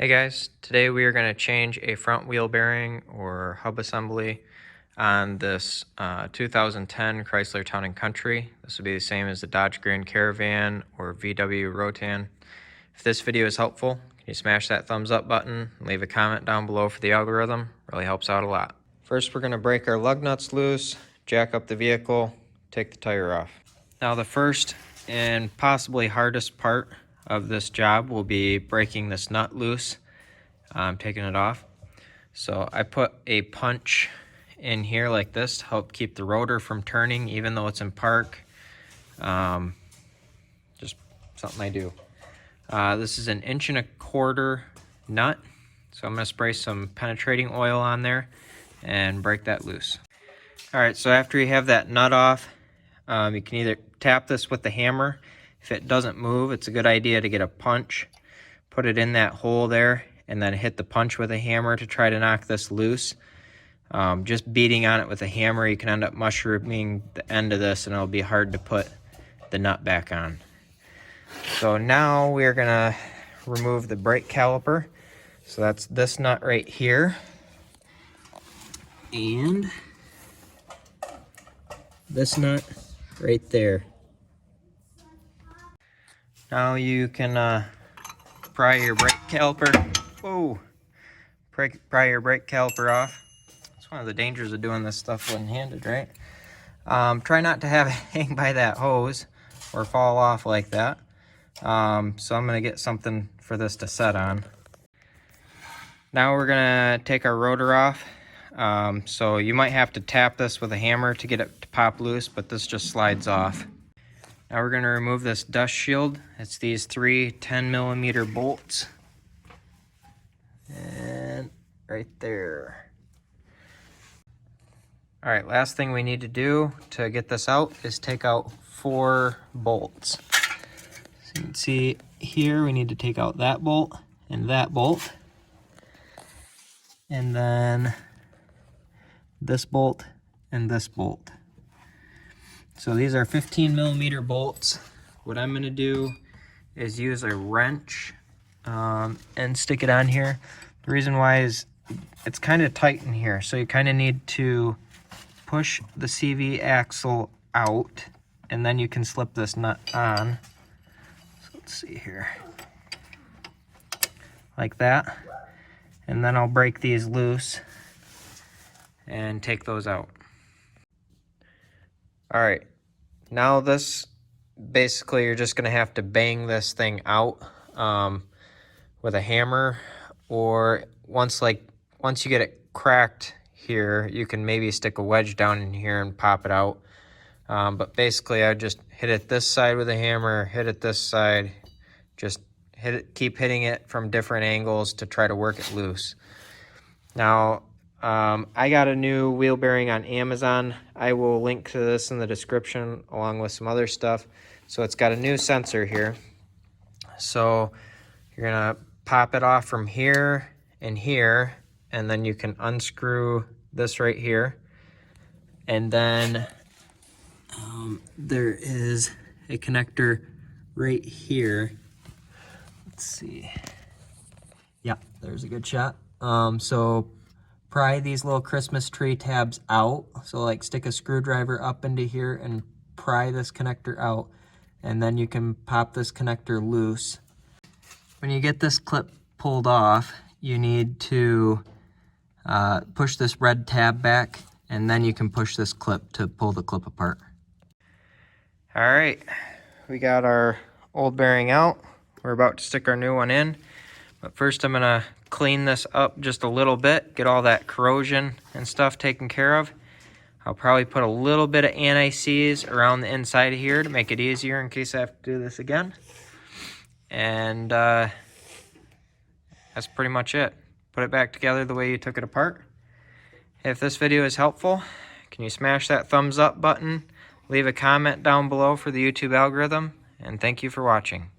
Hey guys, today we are going to change a front wheel bearing or hub assembly on this 2010 Chrysler Town and Country. This will be the same as the Dodge Grand Caravan or VW Routan. If this video is helpful, can you smash that thumbs up button and leave a comment down below for the algorithm? Really helps out a lot. First we're going to break our lug nuts loose, jack up the vehicle, take the tire off. Now the first and possibly hardest part of this job will be breaking this nut loose. I'm taking it off. So I put a punch in here like this to help keep the rotor from turning even though it's in park. Just something I do. This is 1.25 inch nut. So I'm going to spray some penetrating oil on there and break that loose. Alright, so after you have that nut off, you can either tap this with the hammer. If it doesn't move, it's a good idea to get a punch, put it in that hole there, and then hit the punch with a hammer to try to knock this loose. Just beating on it with a hammer, you can end up mushrooming the end of this, and it'll be hard to put the nut back on. So now we're gonna remove the brake caliper. So that's this nut right here. And this nut right there. Now you can pry your brake caliper. Whoa! Pry your brake caliper off. That's one of the dangers of doing this stuff one-handed, right? Try not to have it hang by that hose or fall off like that. So I'm gonna get something for this to set on. Now we're gonna take our rotor off. So you might have to tap this with a hammer to get it to pop loose, but this just slides off. Now we're going to remove this dust shield. It's these 3 10mm bolts. And right there. Alright, last thing we need to do to get this out is take out 4 bolts. So you can see here we need to take out that bolt and that bolt. And then this bolt and this bolt. So these are 15mm bolts. What I'm going to do is use a wrench and stick it on here. The reason why is it's kind of tight in here, so you kind of need to push the CV axle out, and then you can slip this nut on. So let's see here. Like that. And then I'll break these loose and take those out. Alright, now this, basically you're just going to have to bang this thing out with a hammer, or once you get it cracked here, you can maybe stick a wedge down in here and pop it out. But basically I just hit it this side with a hammer, hit it this side, just hit it, keep hitting it from different angles to try to work it loose. Now, I got a new wheel bearing on Amazon. I will link to this in the description along with some other stuff. So it's got a new sensor here. So you're gonna pop it off from here and here, and then you can unscrew this right here. And then there is a connector right here. Let's see. Yeah, there's a good shot. So pry these little Christmas tree tabs out. So like stick a screwdriver up into here and pry this connector out. And then you can pop this connector loose. When you get this clip pulled off, you need to push this red tab back, and then you can push this clip to pull the clip apart. All right, we got our old bearing out. We're about to stick our new one in. But first I'm gonna clean this up just a little bit, get all that corrosion and stuff taken care of. I'll probably put a little bit of anti-seize around the inside of here to make it easier in case I have to do this again. And that's pretty much it. Put it back together the way you took it apart. If this video is helpful, can you smash that thumbs up button, leave a comment down below for the YouTube algorithm, and thank you for watching.